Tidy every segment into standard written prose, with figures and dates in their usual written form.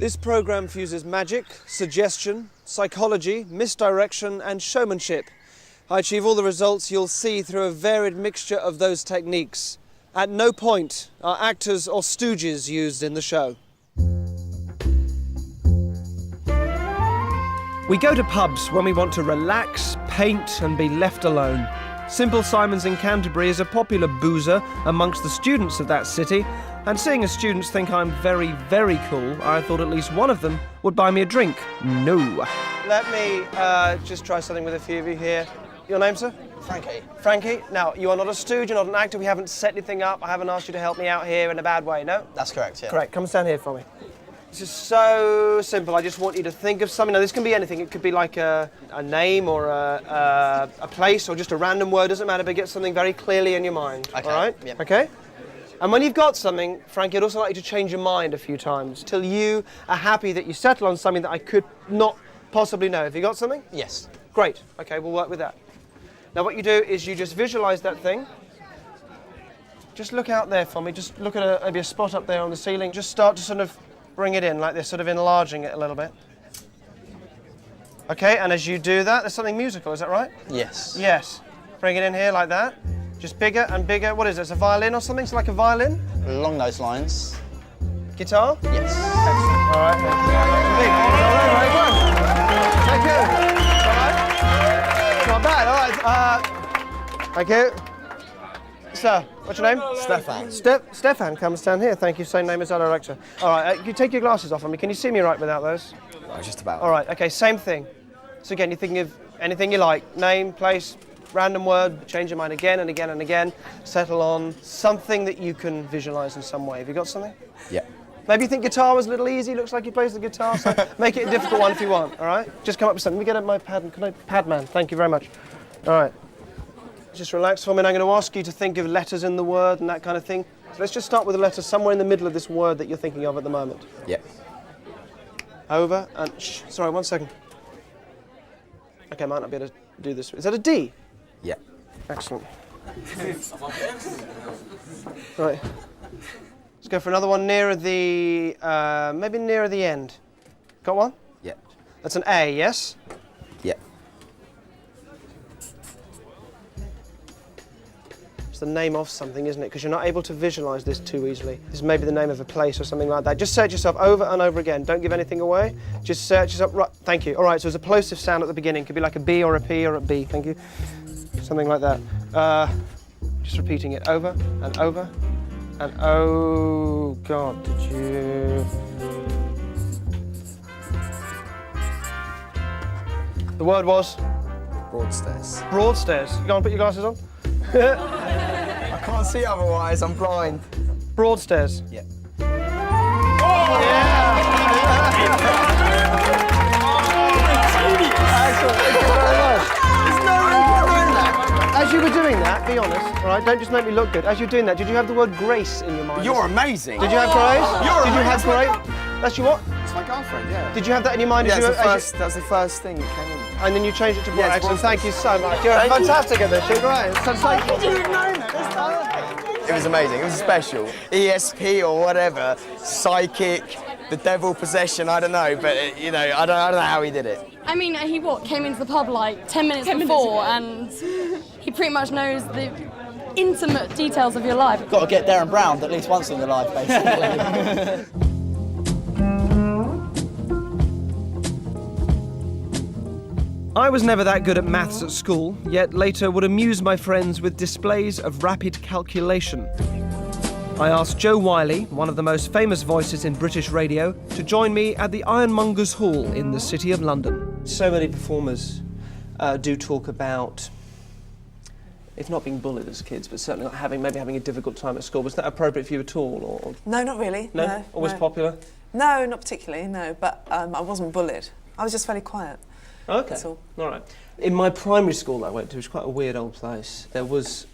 This program fuses magic, suggestion, psychology, misdirection and showmanship. I achieve all the results you'll see through a varied mixture of those techniques. At no point are actors or stooges used in the show. We go to pubs when we want to relax, paint and be left alone. Simple Simon's in Canterbury is a popular boozer amongst the students of that city, and seeing as students think I'm very, very cool, I thought at least one of them would buy me a drink. No. Let me just try something with a few of you here. Your name, sir? Frankie. Frankie. Now, you are not a stooge, you're not an actor, we haven't set anything up, I haven't asked you to help me out here in a bad way, no? That's correct, yeah. Correct. Come stand here for me. This is so simple. I just want you to think of something. Now, this can be anything. It could be like a name or a place or just a random word. Doesn't matter, but get something very clearly in your mind. Okay. All right? Yep. Okay? And when you've got something, Frankie, I'd also like you to change your mind a few times till you are happy that you settle on something that I could not possibly know. Have you got something? Yes. Great. Okay, we'll work with that. Now, what you do is you just visualise that thing. Just look out there for me. Just look at maybe a spot up there on the ceiling. Just start to sort of bring it in like this, sort of enlarging it a little bit. Okay, and as you do that, there's something musical, is that right? Yes. Yes. Bring it in here like that. Just bigger and bigger. What is this, a violin or something? It's like a violin? Along those lines. Guitar? Yes. Excellent. All right. Thank you. All right. Not bad. All right. Thank you. Sir, what's your name? Stefan. Stefan, come stand here. Thank you. Same name as our director. All right. Can you take your glasses off on me? Can you see me right without those? Oh, just about. All right. Okay. Same thing. So again, you're thinking of anything you like. Name, place, random word. Change your mind again and again and again. Settle on something that you can visualise in some way. Have you got something? Yeah. Maybe you think guitar was a little easy. Looks like he plays the guitar. So make it a difficult one if you want. All right. Just come up with something. Let me get my pad. Can I? Padman. Thank you very much. All right. Just relax for me, and I'm going to ask you to think of letters in the word and that kind of thing. So let's just start with a letter somewhere in the middle of this word that you're thinking of at the moment. Yeah. Over and shh. Sorry, 1 second. Okay, I might not be able to do this. Is that a D? Yeah. Excellent. Right. Let's go for another one nearer the, maybe nearer the end. Got one? Yeah. That's an A, yes? Yeah. The name of something, isn't it? Because you're not able to visualise this too easily. This is maybe the name of a place or something like that. Just say it yourself over and over again. Don't give anything away. Just say it yourself. Right. Thank you. All right. So there's a plosive sound at the beginning. Could be like a B or a P or a B. Thank you. Something like that. Just repeating it over and over and oh God, did you? The word was Broadstairs. Broadstairs. You go and put your glasses on. I can't see otherwise, I'm blind. Broadstairs. Yeah. Excellent. Thank you very much. There's no way doing that. As you were doing that, be honest, all right? Don't just make me look good. As you were doing that, did you have the word grace in your mind? You're amazing. Did you have grace? Did you have grace? That's your what? It's my girlfriend, yeah. Did you have that in your mind? Yeah, as that's the first thing that came in. And then you changed it to Yeah, excellent. Thank you so much. You're fantastic at this. You're great. It's sensational. Did you have known that? It was amazing. It was special. ESP or whatever, psychic, the devil possession. I don't know, but you know, I don't know how he did it. I mean, he came into the pub like 10 minutes before, and he pretty much knows the intimate details of your life. Got to get Derren Brown at least once in your life, basically. I was never that good at maths at school, yet later would amuse my friends with displays of rapid calculation. I asked Joe Wiley, one of the most famous voices in British radio, to join me at the Ironmongers Hall in the City of London. So many performers do talk about, if not being bullied as kids, but certainly not maybe having a difficult time at school. Was that appropriate for you at all? Or? No, not really. No? Always popular? No, not particularly, no. But I wasn't bullied. I was just fairly quiet. Okay. That's all. All right. In my primary school that I went to, which was quite a weird old place, there was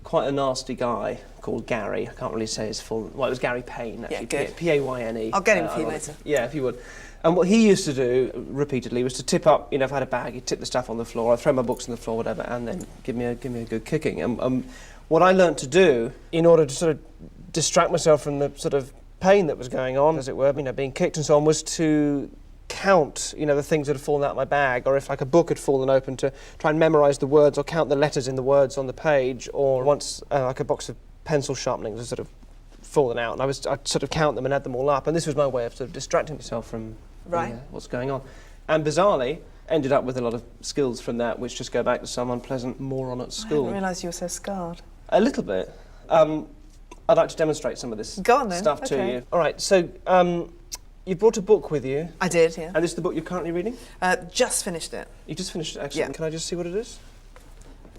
quite a nasty guy called Gary. I can't really say his full... Well, it was Gary Payne, actually. Yeah, good. P-A-Y-N-E. I'll get him for you later. Yeah, if you would. And what he used to do, repeatedly, was to tip up, you know, if I had a bag, he'd tip the stuff on the floor, I'd throw my books on the floor, whatever, and then give me a good kicking. And what I learnt to do, in order to sort of distract myself from the sort of pain that was going on, as it were, being kicked and so on, was to count, the things that had fallen out of my bag, or if like a book had fallen open, to try and memorise the words or count the letters in the words on the page, or once like a box of pencil sharpenings was sort of fallen out, and I'd sort of count them and add them all up, and this was my way of sort of distracting myself from what's going on. And bizarrely, ended up with a lot of skills from that, which just go back to some unpleasant moron at school. I didn't realise you were so scarred. A little bit. I'd like to demonstrate some of this stuff to you. All right, so you brought a book with you. I did, yeah. And this is the book you're currently reading? Just finished it. You just finished it, excellent. Yeah. Can I just see what it is?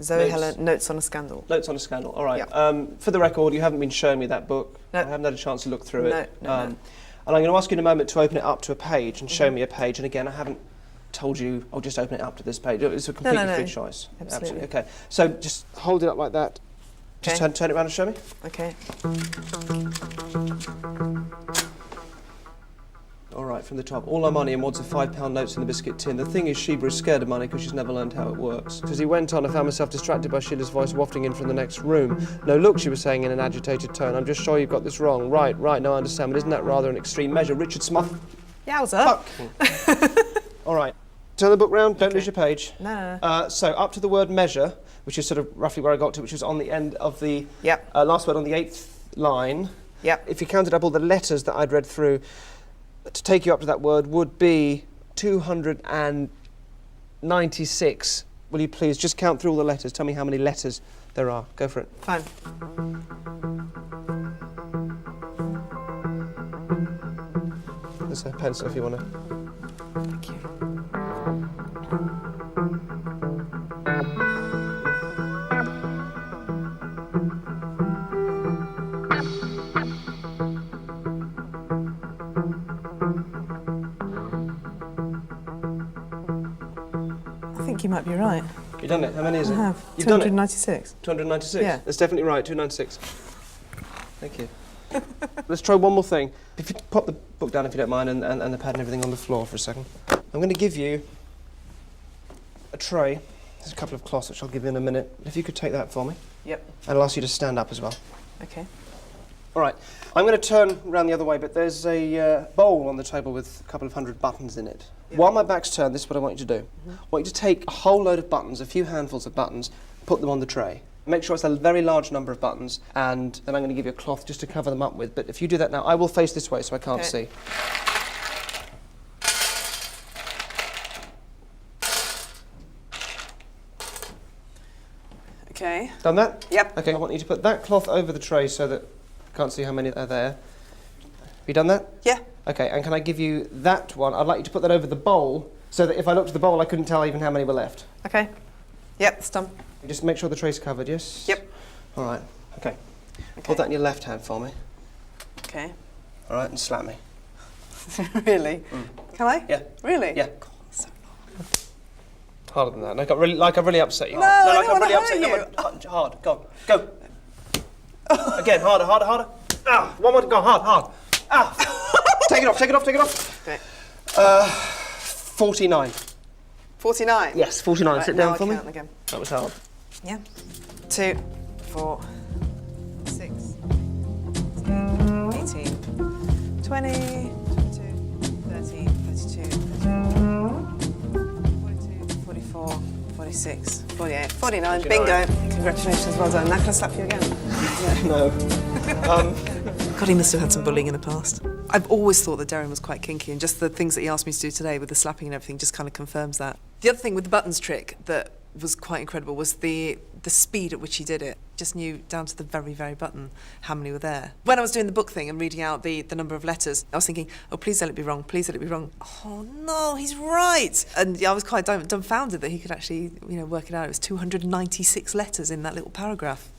Zoe Helen, Notes on a Scandal. Notes on a Scandal, all right. Yeah. For the record, you haven't been showing me that book. No. I haven't had a chance to look through it. No. And I'm going to ask you in a moment to open it up to a page and show me a page. And again, I haven't told you, I'll just open it up to this page. It's a completely free choice. Absolutely. Okay, so just hold it up like that. Just turn it around and show me. Okay. All right, from the top. All our money and wads of £5 notes in the biscuit tin. The thing is, Sheba is scared of money because she's never learned how it works. As he went on, I found myself distracted by Sheila's voice wafting in from the next room. No, look, she was saying in an agitated tone. I'm just sure you've got this wrong. Right, no, I understand, but isn't that rather an extreme measure? Richard Smuff. Yowza. All right. Turn the book round, don't lose your page. No. So up to the word measure, which is sort of roughly where I got to, which is on the end of the last word on the 8th line. Yep. If you counted up all the letters that I'd read through, to take you up to that word would be 296. Will you please just count through all the letters? Tell me how many letters there are. Go for it. Fine. There's a pencil if you want to. Thank you. I think you might be right. You've done it. How many is it? I have. You've done it. 296. 296? Yeah. That's definitely right, 296. Thank you. Let's try one more thing. If you pop the book down, if you don't mind, and the pad and everything on the floor for a second. I'm going to give you a tray. There's a couple of cloths which I'll give you in a minute. If you could take that for me. Yep. And I'll ask you to stand up as well. Okay. All right. I'm going to turn around the other way, but there's a bowl on the table with a couple of hundred buttons in it. Yep. While my back's turned, this is what I want you to do. I want you to take a whole load of buttons, a few handfuls of buttons, put them on the tray. Make sure it's a very large number of buttons, and then I'm going to give you a cloth just to cover them up with. But if you do that now, I will face this way so I can't see. Okay. Done that? Yep. Okay, I want you to put that cloth over the tray so that I can't see how many are there. Have you done that? Yeah. Okay, and can I give you that one? I'd like you to put that over the bowl so that if I looked at the bowl, I couldn't tell even how many were left. Okay. Yep, it's done. Just make sure the tray's covered, yes? Yep. All right, okay. Hold that in your left hand for me. Okay. All right, and slap me. Really? Can I? Yeah. Really? Yeah. God, so long. Harder than that. Like I've really upset you. No, I like don't I've really wanna upset hurt you. No, hard. Go. Again, harder. Ah, one more. Go hard. Ah. Take it off. Okay. 49. 49? Yes, 49. Right, Sit down now for I me. count again. That was hard. Yeah. 2, 4, 6, 18, 20, 22, 30, 32, 42, 44, 46, 48, 49. Bingo. Congratulations, well done. Now can I slap you again? No. God, he must have had some bullying in the past. I've always thought that Derren was quite kinky, and just the things that he asked me to do today with the slapping and everything just kind of confirms that. The other thing with the buttons trick that was quite incredible was the speed at which he did it. Just knew down to the very, very button how many were there. When I was doing the book thing and reading out the number of letters, I was thinking, oh, please let it be wrong, please let it be wrong. Oh, no, he's right. And I was quite dumbfounded that he could actually, work it out. It was 296 letters in that little paragraph.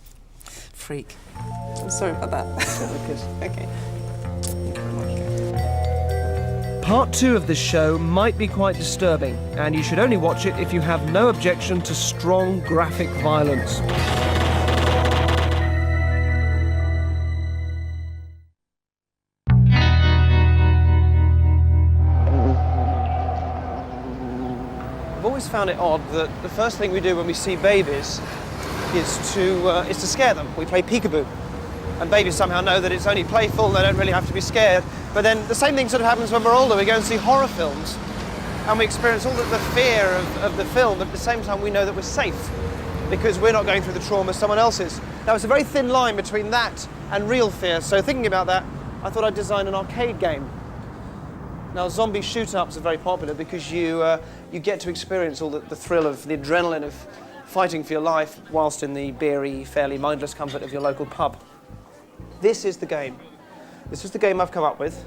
Freak. I'm sorry about that. Okay. Part 2 of this show might be quite disturbing, and you should only watch it if you have no objection to strong graphic violence. I've always found it odd that the first thing we do when we see babies is to scare them. We play peekaboo. And babies somehow know that it's only playful and they don't really have to be scared. But then the same thing sort of happens when we're older. We go and see horror films and we experience all the fear of the film, but at the same time we know that we're safe because we're not going through the trauma someone else is. Now, it's a very thin line between that and real fear, so thinking about that, I thought I'd design an arcade game. Now, zombie shoot-ups are very popular because you get to experience all the thrill of the adrenaline of fighting for your life whilst in the beery, fairly mindless comfort of your local pub. This is the game. This is the game I've come up with.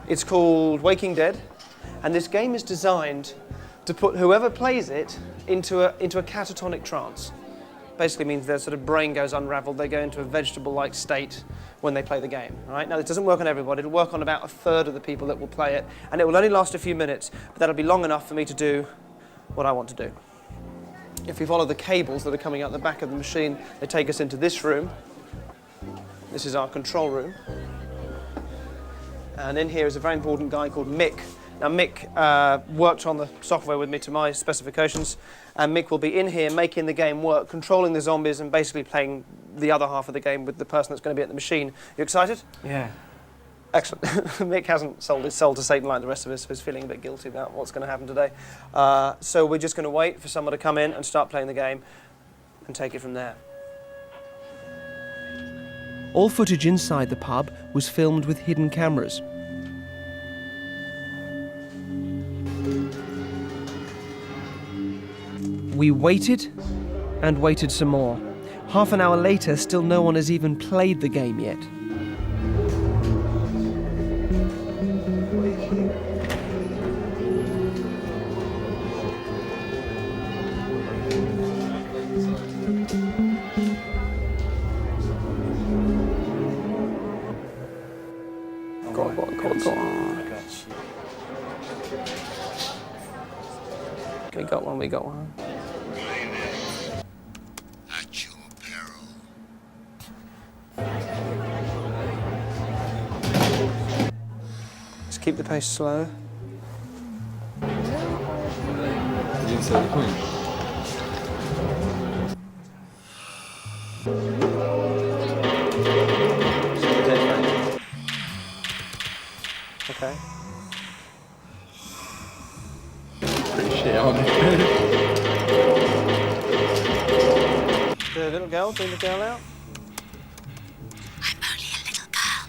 It's called Waking Dead, and this game is designed to put whoever plays it into a catatonic trance. Basically means their sort of brain goes unraveled, they go into a vegetable-like state when they play the game. All right? Now, this doesn't work on everybody. It'll work on about a third of the people that will play it, and it will only last a few minutes, but that'll be long enough for me to do what I want to do. If we follow the cables that are coming out the back of the machine, they take us into this room. This is our control room. And in here is a very important guy called Mick. Now, Mick worked on the software with me to my specifications, and Mick will be in here making the game work, controlling the zombies and basically playing the other half of the game with the person that's going to be at the machine. You excited? Yeah. Excellent. Mick hasn't sold his soul to Satan like the rest of us, so he's feeling a bit guilty about what's going to happen today. So we're just going to wait for someone to come in and start playing the game and take it from there. All footage inside the pub was filmed with hidden cameras. We waited and waited some more. Half an hour later, still no one has even played the game yet. Go on. We got one. At your peril. Just keep the pace slow. You didn't say the point. Okay. Pretty shit, aren't they? The little girl, bring the girl out. I'm only a little girl.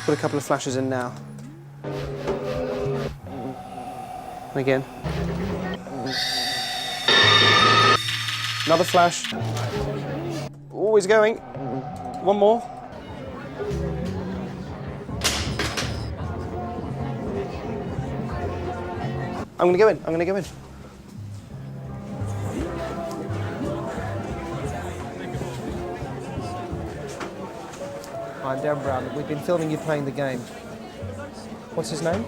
Put a couple of flashes in now. Again. Another flash. Always going. One more. I'm gonna go in. I'm Derren Brown. We've been filming you playing the game. What's his name?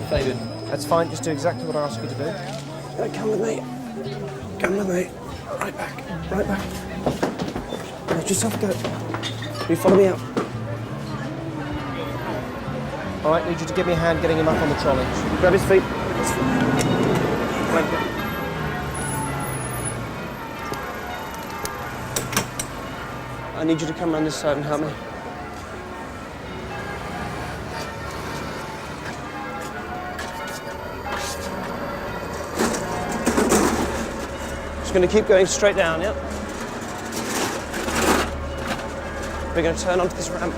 Fabian. That's fine. Just do exactly what I asked you to do. Come with me. Come with me. Right back. Let yourself go. You follow me out. All right, need you to give me a hand getting him up on the trolley. Grab his feet. Blanket. I need you to come around this side and help me. Just going to keep going straight down, yeah? We're going to turn onto this ramp.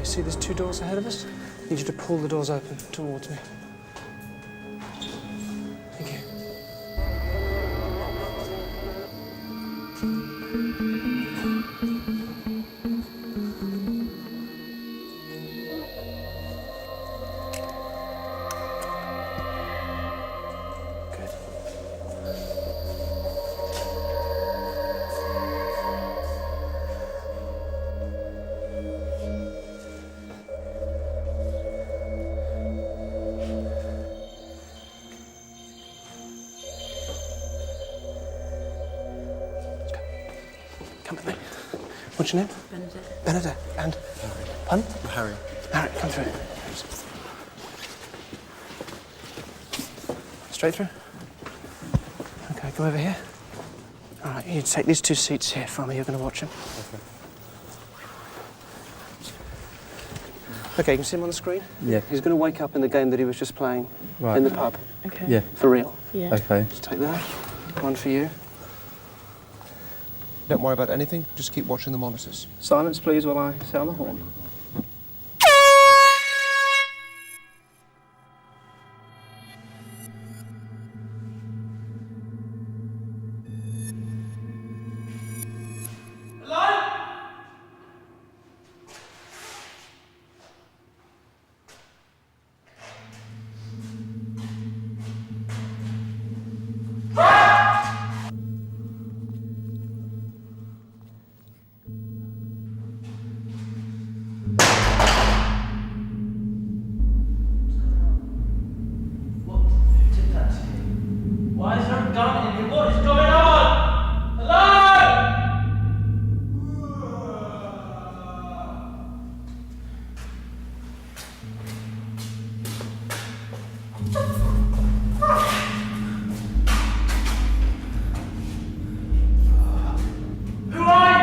See there's two doors ahead of us? I need you to pull the doors open towards me. Thank you. Good. What's your name? Benedict. Benedict. And? Pardon? Harry. Harry, come through. Straight through? Okay, go over here. All right, you take these 2 seats here for me. You're going to watch him. Okay, you can see him on the screen? Yeah. He's going to wake up in the game that he was just playing in the pub. Okay. Yeah. For real. Yeah. Okay. Just take that. One for you. Don't worry about anything. Just keep watching the monitors. Silence, please, while I sound the horn. Why is there a gun in here? What is going on? Hello? Who are you?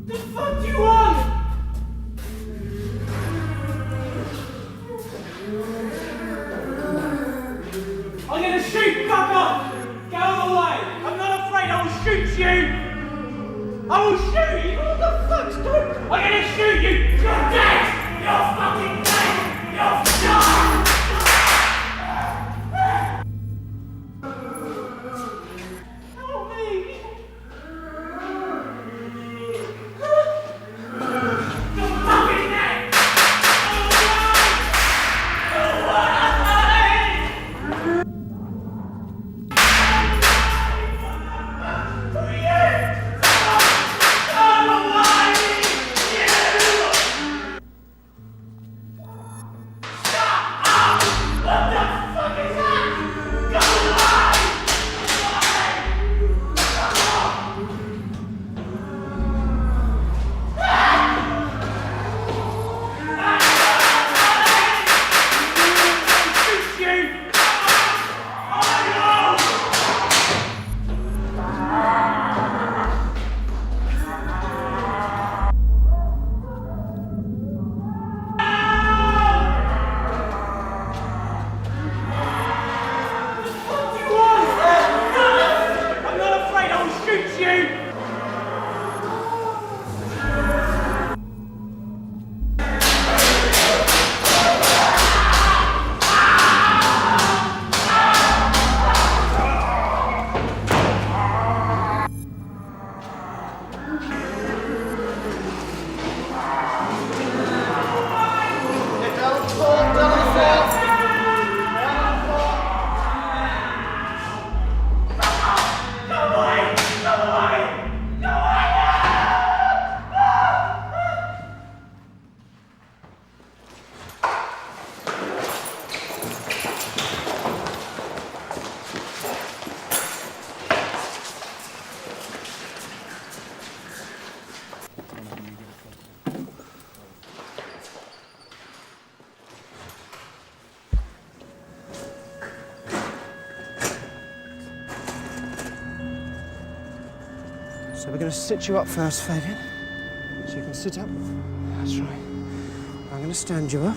The fuck do you want? I'm gonna shoot, fuck off! Get out of the way! I'm not afraid, I will shoot you! I will shoot you! What the fuck's going on? I'm gonna shoot you! You're dead! You're fucking dead! You're done! Help me! You're fucking dead! I'm not afraid, I will shoot you! So we're going to sit you up first, Fabian. So you can sit up. That's right. I'm going to stand you up.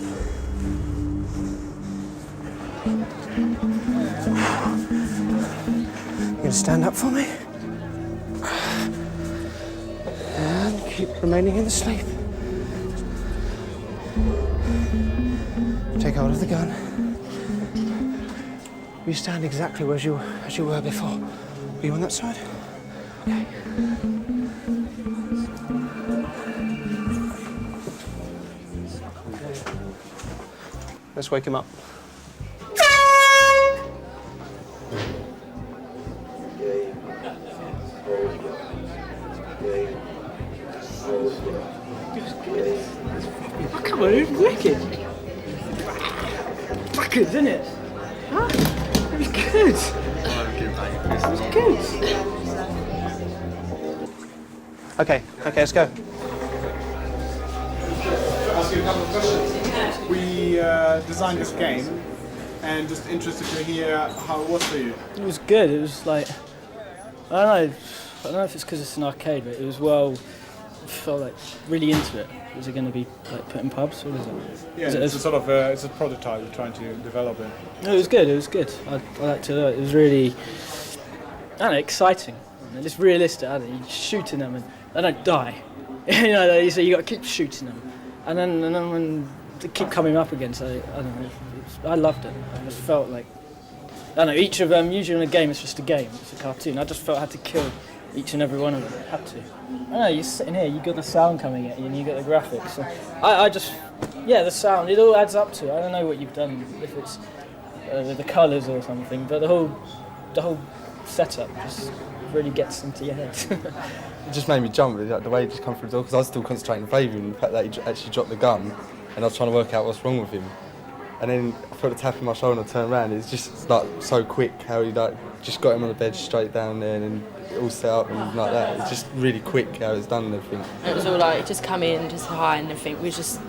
You're going to stand up for me. And keep remaining in the sleep. Take hold of the gun. You stand exactly as you were before. Were you on that side? Okay. Let's wake him up. Oh, come on, it was wicked. Fuckers, isn't it? Huh? It was good. It was good. Okay, let's go. Ask you a couple of questions. We designed this game, and just interested to hear how it was for you. It was good. It was like, I don't know if it's because it's an arcade, but it was I felt like really into it. Was it going to be like put in pubs? What is it? Yeah, it's a sort of it's a prototype we're trying to develop it. No, it was good. It was good. I liked it. It was really, I don't know, exciting. And it's realistic. I don't know, you're shooting them and they don't die. You know, so you got to keep shooting them, and then when they keep coming up again. So I don't know. I loved it. I just felt like, I don't know. Each of them, usually in a game, it's just a game. It's a cartoon. I just felt I had to kill each and every one of them. I had to. I don't know. You're sitting here. You got the sound coming at you, and you got the graphics. So I just, yeah, the sound. It all adds up to it. I don't know what you've done, if it's the colours or something, but the whole setup just really gets into your head. It just made me jump, like, the way he just come through the door, because I was still concentrating on Fabian, the fact that he actually dropped the gun, and I was trying to work out what's wrong with him. And then I felt a tap in my shoulder and I turned around. It's just like so quick how he like just got him on the bed straight down there and it all set up and like that. It's just really quick how it's done and everything. It was all like just come in, just hi and everything. We were just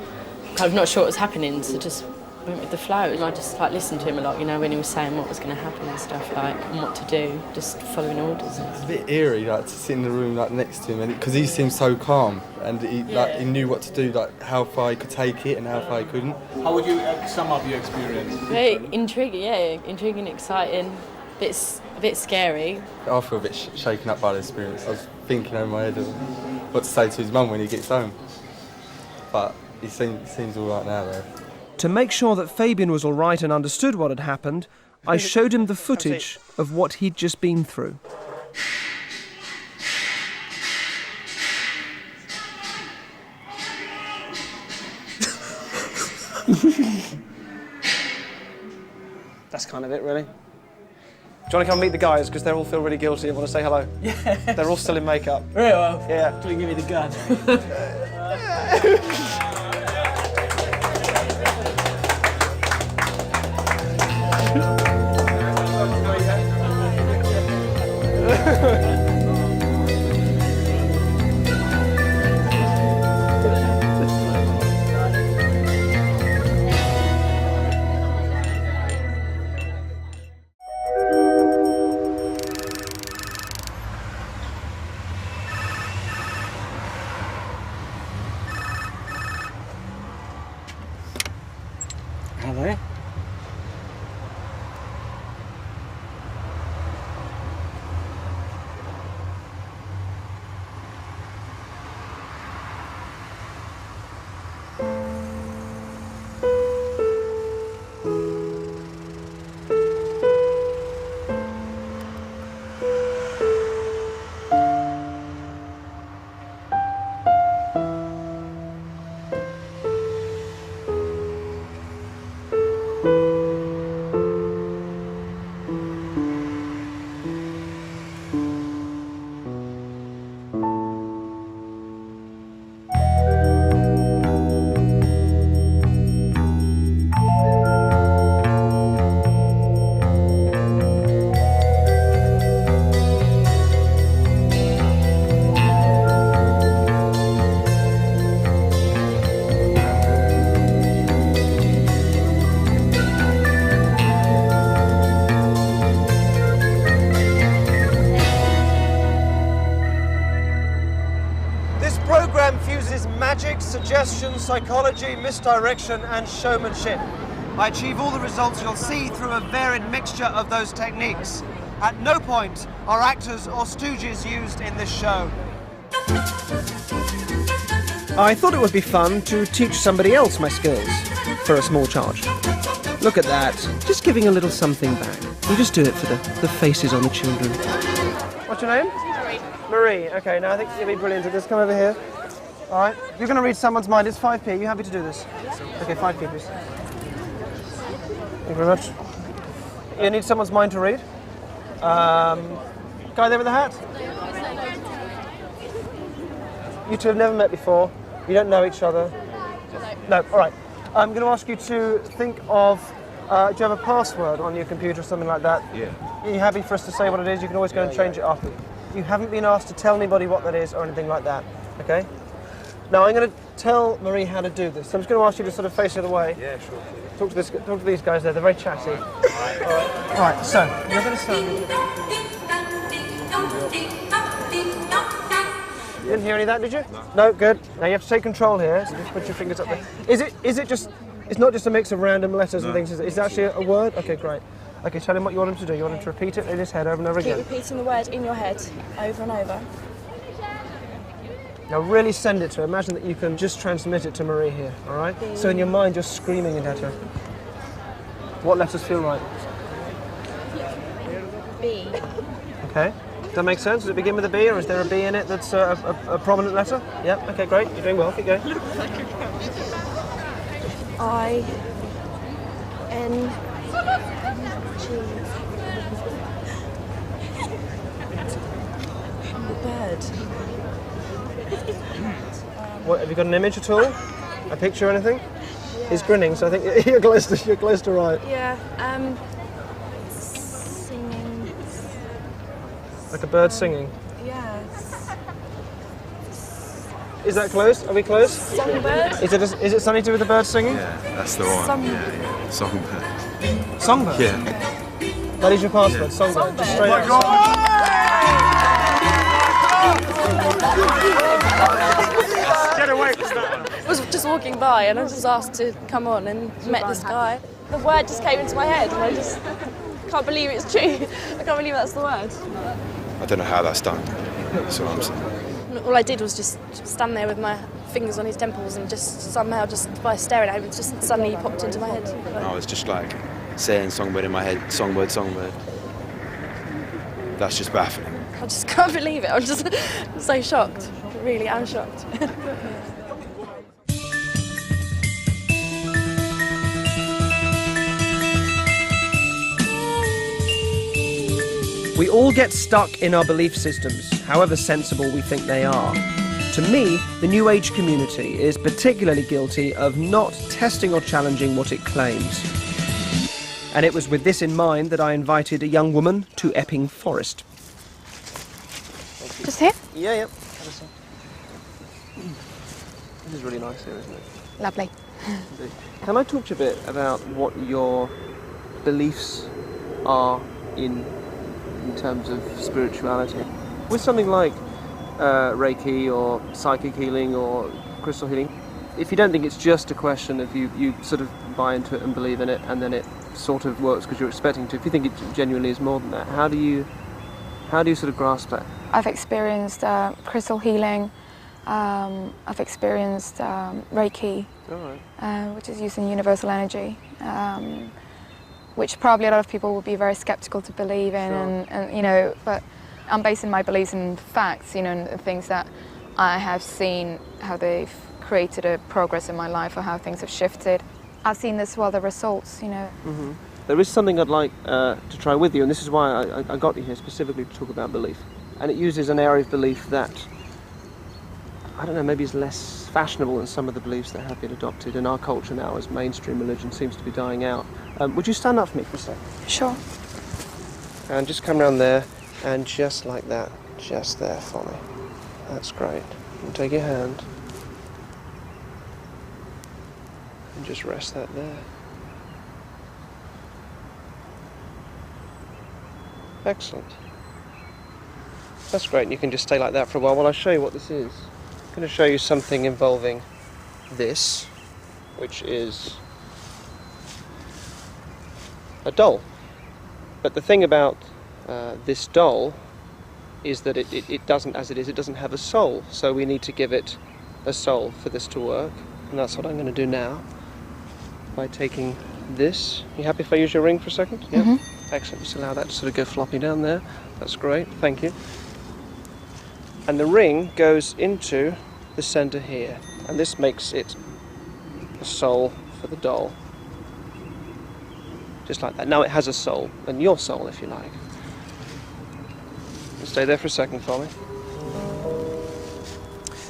kind of not sure what was happening, so just went with the flow. And I just like listened to him a lot, you know, when he was saying what was going to happen and stuff, like, and what to do, just following orders. It's a bit eerie, like, to sit in the room like next to him, and because he seemed so calm and he knew what to do, like how far he could take it and how far he couldn't. How would you sum up your experience? Very intriguing, intriguing, exciting, a bit scary. I feel a bit shaken up by the experience. I was thinking over my head of what to say to his mum when he gets home, but he seems all right now though. To make sure that Fabian was all right and understood what had happened, I showed him the footage of what he'd just been through. That's kind of it, really. Do you want to come meet the guys? Because they all feel really guilty and want to say hello. Yeah. They're all still in makeup. Very well. Yeah. Do you give me the gun? Hello. Magic, suggestion, psychology, misdirection, and showmanship. I achieve all the results you'll see through a varied mixture of those techniques. At no point are actors or stooges used in this show. I thought it would be fun to teach somebody else my skills for a small charge. Look at that, just giving a little something back. You just do it for the faces on the children. What's your name? Marie. Marie, okay, now I think you'll be brilliant at this. Come over here. All right, you're going to read someone's mind. It's 5p. Are you happy to do this? Okay, 5p, please. Thank you very much. You need someone's mind to read? Guy there with the hat? You two have never met before. You don't know each other. No. All right. I'm going to ask you to think of. Do you have a password on your computer or something like that? Yeah. Are you happy for us to say what it is? You can always go and change it after. You haven't been asked to tell anybody what that is or anything like that. Okay. Now I'm going to tell Marie how to do this. So I'm just going to ask you to sort of face the other way. Yeah, sure. Talk to these guys there. They're very chatty. All right. So you're going to start. You didn't hear any of that, did you? No, good. Now you have to take control here, so just put your fingers up there. Is it just, it's not just a mix of random letters and things, is it actually a word? Okay, great. Okay, tell him what you want him to do. You want him to repeat it in his head over and over again. Keep repeating the word in your head, over and over. Now really send it to her. Imagine that you can just transmit it to Marie here, all right? So in your mind, you're screaming it at her. What letters feel right? B. Okay. Does that make sense? Does it begin with a B, or is there a B in it that's a prominent letter? Yep, okay, great. You're doing well. Keep going. I. N. G. Bird. What, have you got an image at all? A picture or anything? Yeah. He's grinning, so I think you're close to right. Yeah. Singing. Like a bird singing? Yes. Is that close? Are we close? Songbird? Is it something to do with the bird singing? Yeah, that's the one. Yeah. Songbird. Songbird? Yeah. That is your password, songbird. Just straight up. Get away from that. I was just walking by and I was just asked to come on and met this guy. The word just came into my head and I just can't believe it's true. I can't believe that's the word. I don't know how that's done. That's what I'm saying. All I did was just stand there with my fingers on his temples and just somehow, just by staring at him, it just suddenly popped into my head. I was just like saying songbird in my head, songbird, songbird. That's just baffling. I just can't believe it. I'm just so shocked. Really, I'm shocked. We all get stuck in our belief systems, however sensible we think they are. To me, the New Age community is particularly guilty of not testing or challenging what it claims. And it was with this in mind that I invited a young woman to Epping Forest. Just here? Yeah. This is really nice here, isn't it? Lovely. Can I talk to you a bit about what your beliefs are in terms of spirituality? With something like Reiki or psychic healing or crystal healing, if you don't think it's just a question of you sort of buy into it and believe in it and then it sort of works because you're expecting to, if you think it genuinely is more than that, how do you sort of grasp that? I've experienced crystal healing, I've experienced Reiki, which is using universal energy, which probably a lot of people would be very skeptical to believe in, and you know, but I'm basing my beliefs in facts, you know, and things that I have seen, how they've created a progress in my life or how things have shifted. I've seen this the results, you know. Mm-hmm. There is something I'd like to try with you, and this is why I got you here specifically to talk about belief. And it uses an area of belief that, I don't know, maybe is less fashionable than some of the beliefs that have been adopted in our culture now as mainstream religion seems to be dying out. Would you stand up for me for a second? Sure. And just come around there, and just like that, just there for me. That's great. And take your hand, and just rest that there. Excellent. That's great, and you can just stay like that for a while I show you what this is. I'm going to show you something involving this, which is a doll. But the thing about this doll is that it doesn't, as it is, it doesn't have a soul. So we need to give it a soul for this to work. And that's what I'm going to do now by taking this. You happy if I use your ring for a second? Yeah? Mm-hmm. Excellent. Just allow that to sort of go floppy down there. That's great. Thank you. And the ring goes into the center here. And this makes it a soul for the doll. Just like that. Now it has a soul, and your soul, if you like. Stay there for a second for me.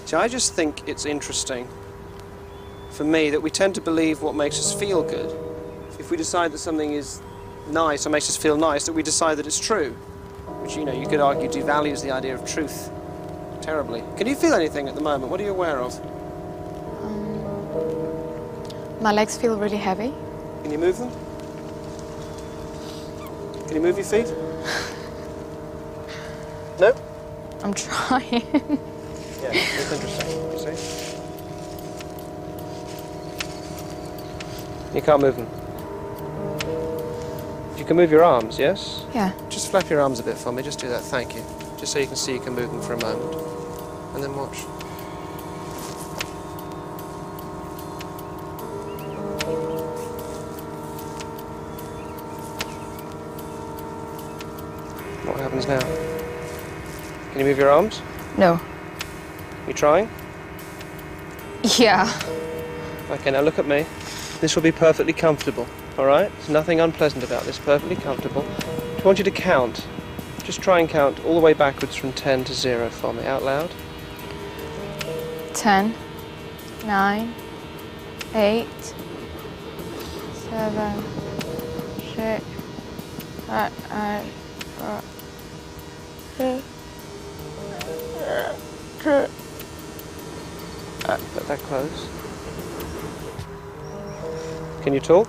See, I just think it's interesting, for me, that we tend to believe what makes us feel good. If we decide that something is nice or makes us feel nice, that we decide that it's true, which, you know, you could argue devalues the idea of truth terribly. Can you feel anything at the moment? What are you aware of? My legs feel really heavy. Can you move them? Can you move your feet? No? I'm trying. Yeah, it's interesting. You see? You can't move them. You can move your arms, yes? Yeah. Just flap your arms a bit for me, just do that, thank you. Just so you can see you can move them for a moment. And then watch. What happens now? Can you move your arms? No. You trying? Yeah. Okay, now look at me. This will be perfectly comfortable, all right? There's nothing unpleasant about this, perfectly comfortable. I want you to count. Just try and count all the way backwards from 10 to 0 for me, out loud. 10, 9, 8, 7, 6, 5, 4, 3, 2. Put that close. Can you talk?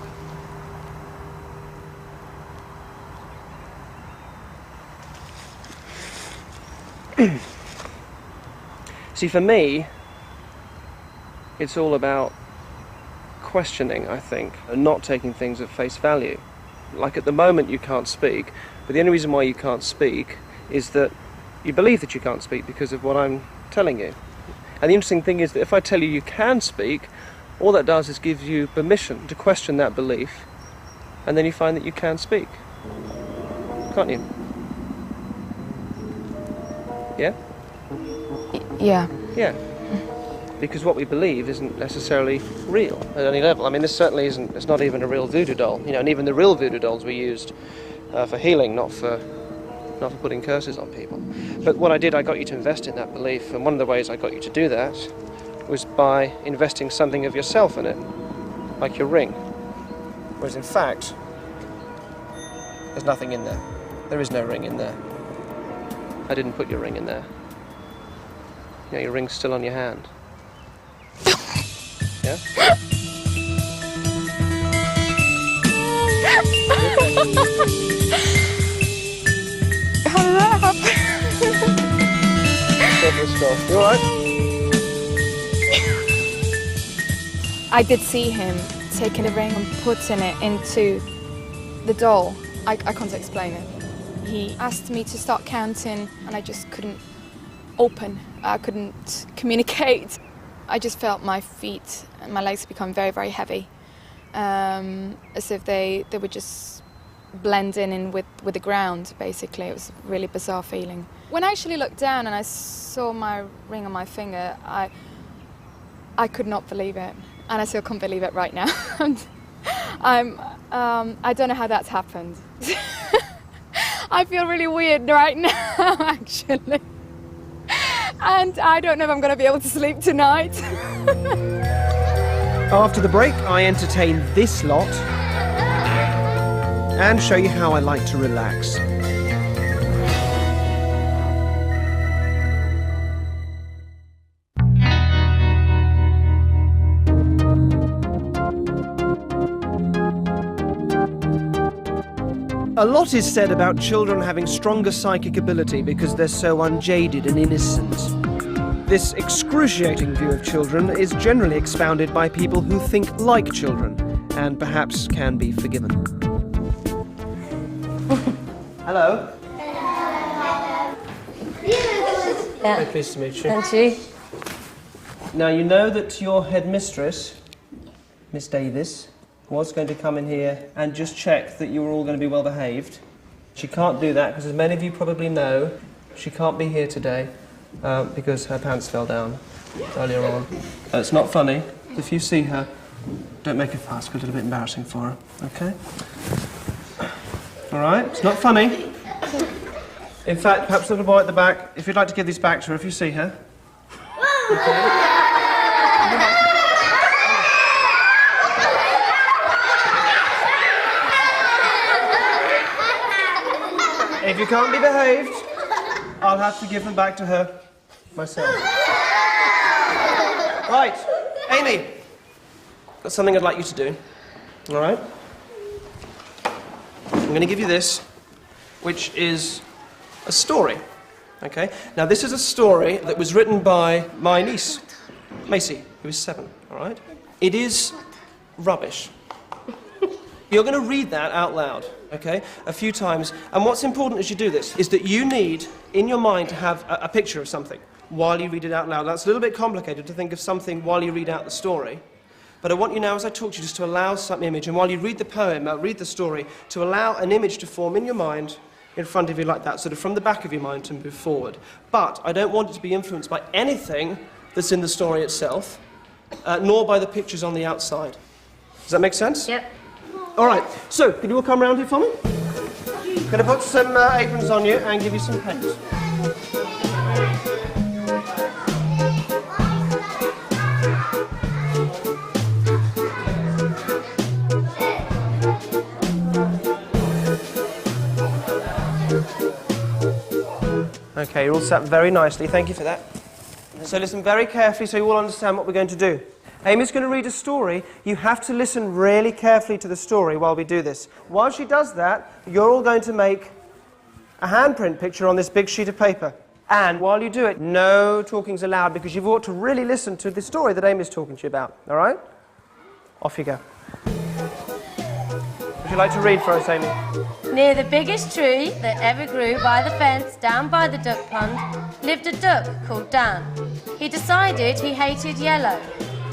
See, for me, it's all about questioning, I think, and not taking things at face value. Like at the moment you can't speak, but the only reason why you can't speak is that you believe that you can't speak because of what I'm telling you. And the interesting thing is that if I tell you you can speak, all that does is give you permission to question that belief, and then you find that you can speak. Can't you? Yeah? Yeah. Yeah. Because what we believe isn't necessarily real at any level. I mean, this certainly isn't, it's not even a real voodoo doll. You know, and even the real voodoo dolls were used for healing, not for putting curses on people. But what I did, I got you to invest in that belief, and one of the ways I got you to do that was by investing something of yourself in it, like your ring. Whereas in fact, there's nothing in there. There is no ring in there. I didn't put your ring in there. You know, your ring's still on your hand. Yeah? How did that happen? You alright? I did see him taking a ring and putting it into the doll. I can't explain it. He asked me to start counting and I just couldn't open. I couldn't communicate. I just felt my feet and my legs become very, very heavy. As if they were just blending in with the ground, basically. It was a really bizarre feeling. When I actually looked down and I saw my ring on my finger, I could not believe it. And I still can't believe it right now. I don't know how that's happened. I feel really weird right now, actually. And I don't know if I'm going to be able to sleep tonight. After the break, I entertain this lot and show you how I like to relax. A lot is said about children having stronger psychic ability because they're so unjaded and innocent. This excruciating view of children is generally expounded by people who think like children and perhaps can be forgiven. Hello. Very pleased to meet you. And you? Now, you know that your headmistress, Miss Davis, was going to come in here and just check that you were all going to be well behaved. She can't do that because, as many of you probably know, she can't be here today because her pants fell down earlier on. It's not funny. If you see her, don't make a fuss, it's a little bit embarrassing for her, okay? All right, it's not funny. In fact, perhaps the little boy at the back, if you'd like to give these back to her if you see her. If you can't be behaved, I'll have to give them back to her myself. Right, Amy, got something I'd like you to do, all right? I'm going to give you this, which is a story, okay? Now, this is a story that was written by my niece, Macy, who is 7, all right? It is rubbish. You're going to read that out loud, okay, a few times. And what's important as you do this is that you need, in your mind, to have a picture of something while you read it out loud. That's a little bit complicated to think of something while you read out the story. But I want you now, as I talk to you, just to allow some image. And while you read the poem, read the story, to allow an image to form in your mind in front of you like that, sort of from the back of your mind to move forward. But I don't want it to be influenced by anything that's in the story itself, nor by the pictures on the outside. Does that make sense? Yep. All right, so, can you all come round here for me? I'm going to put some aprons on you and give you some paint. Okay, you're all sat very nicely. Thank you for that. So listen very carefully so you all understand what we're going to do. Amy's going to read a story. You have to listen really carefully to the story while we do this. While she does that, you're all going to make a handprint picture on this big sheet of paper. And while you do it, no talking's allowed because you've ought to really listen to the story that Amy's talking to you about. All right? Off you go. Would you like to read for us, Amy? Near the biggest tree that ever grew by the fence down by the duck pond lived a duck called Dan. He decided he hated yellow.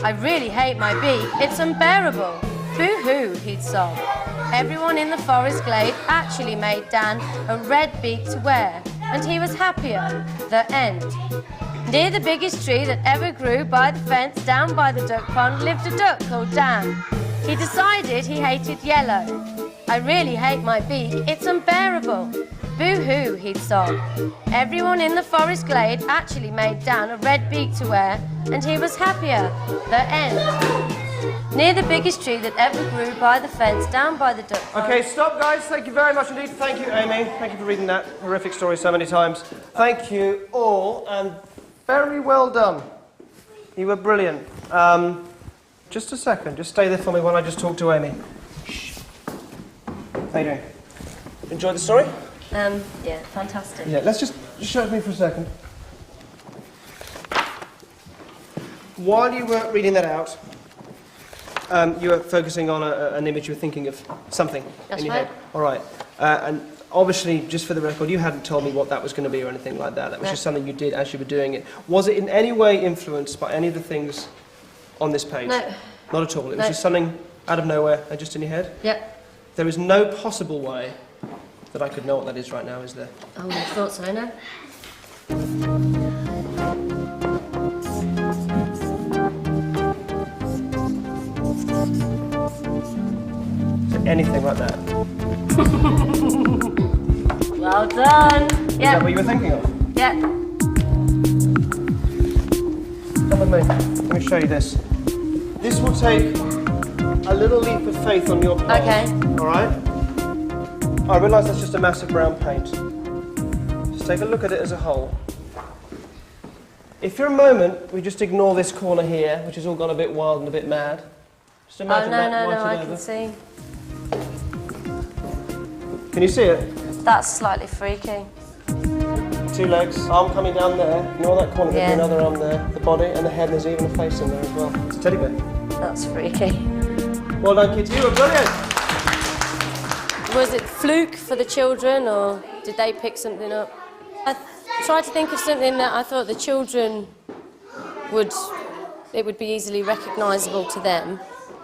I really hate my beak, it's unbearable. Boo-hoo, he'd sob. Everyone in the forest glade actually made Dan a red beak to wear, and he was happier. The end. Near the biggest tree that ever grew by the fence down by the duck pond lived a duck called Dan. He decided he hated yellow. I really hate my beak, it's unbearable. Boo-hoo, he'd sob. Everyone in the forest glade actually made Dan a red beak to wear, and he was happier. The end. Near the biggest tree that ever grew by the fence down by the duck pond. Okay, stop, guys. Thank you very much indeed. Thank you, Amy. Thank you for reading that horrific story so many times. Thank you all, and very well done. You were brilliant. Just a second. Just stay there for me while I just talk to Amy. Shh. How you doing? Enjoy the story? Yeah, fantastic. Yeah, let's just show it to me for a second. While you were reading that out, you were focusing on an image, you were thinking of something That's in your right. head. All right. And obviously, just for the record, you hadn't told me what that was going to be or anything like that. That was just something you did as you were doing it. Was it in any way influenced by any of the things on this page? No. Not at all. It was just something out of nowhere and just in your head? Yep. There is no possible way that I could know what that is right now, is there? Oh, I thought so, no? Is it anything like that? Well done. Is that what you were thinking of? Yeah. Come with me. Let me show you this. This will take a little leap of faith on your part. Okay. All right? I realise that's just a mass of brown paint. Just take a look at it as a whole. If for a moment we just ignore this corner here, which has all gone a bit wild and a bit mad. Just imagine no, that I over. can see. Can you see it? That's slightly freaky. 2 legs, arm coming down there. Ignore that corner, Yeah. there'll be another arm there. The body and the head, and there's even a face in there as well. It's a teddy bear. That's freaky. Well done, kids. You were brilliant. Was it fluke for the children, or did they pick something up? I tried to think of something that I thought the children would be easily recognisable to them,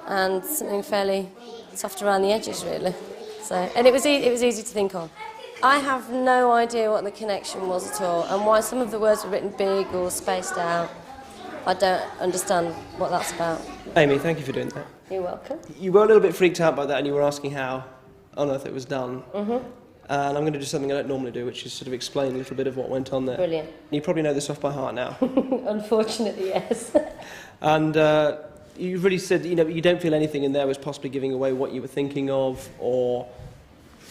and something fairly soft around the edges, really. So, and it was easy to think of. I have no idea what the connection was at all, and why some of the words were written big or spaced out. I don't understand what that's about. Amy, thank you for doing that. You're welcome. You were a little bit freaked out by that, and you were asking how on earth it was done. Mhm. and I'm going to do something I don't normally do, which is sort of explain a little bit of what went on there. Brilliant. You probably know this off by heart now. Unfortunately, yes. And you really said, you know, you don't feel anything in there was possibly giving away what you were thinking of, or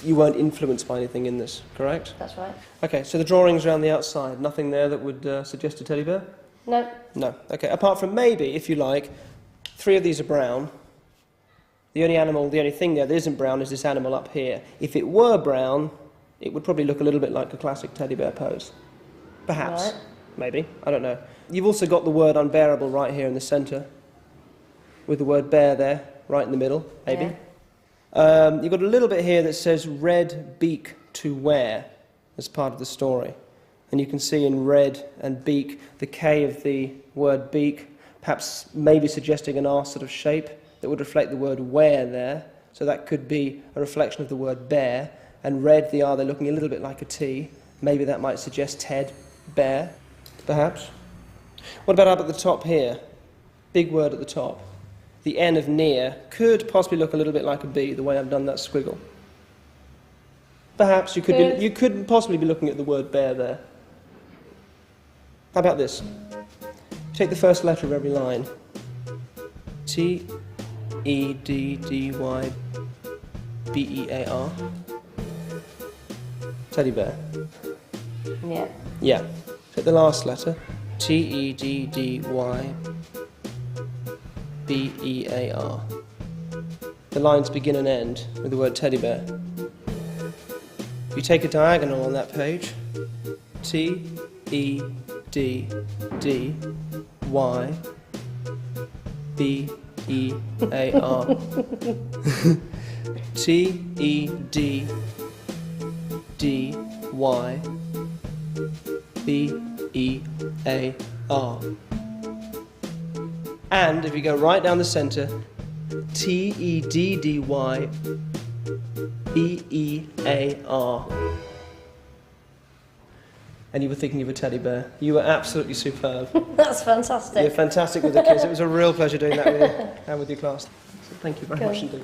you weren't influenced by anything in this, correct? That's right. Okay, so the drawings around the outside, nothing there that would suggest a teddy bear? No. No. Okay, apart from maybe, if you like, 3 of these are brown. The only thing there that isn't brown is this animal up here. If it were brown, it would probably look a little bit like a classic teddy bear pose. Perhaps. Right. Maybe. I don't know. You've also got the word unbearable right here in the centre, with the word bear there, right in the middle, maybe. Yeah. You've got a little bit here that says red beak to wear as part of the story. And you can see in red and beak, the K of the word beak, perhaps maybe suggesting an R sort of shape that would reflect the word wear there. So that could be a reflection of the word bear. And red, the R, they're looking a little bit like a T. Maybe that might suggest Ted, bear, perhaps. What about up at the top here? Big word at the top. The N of near could possibly look a little bit like a B, the way I've done that squiggle. Perhaps you could possibly be looking at the word bear there. How about this? Take the first letter of every line. T-E-D-D-Y-B-E-A-R. Teddy bear. Yeah. Yeah. Take the last letter. T-E-D-D-Y-B-E-A-R. The lines begin and end with the word teddy bear. If you take a diagonal on that page, T-E-D-D-Y-B-E-A-R. T-E-D-D-Y-B-E-A-R. And if you go right down the centre, T-E-D-D-Y-B-E-A-R. And you were thinking of a teddy bear. You were absolutely superb. That's fantastic. You're fantastic with the kids. It was a real pleasure doing that with you and with your class. So thank you very much indeed.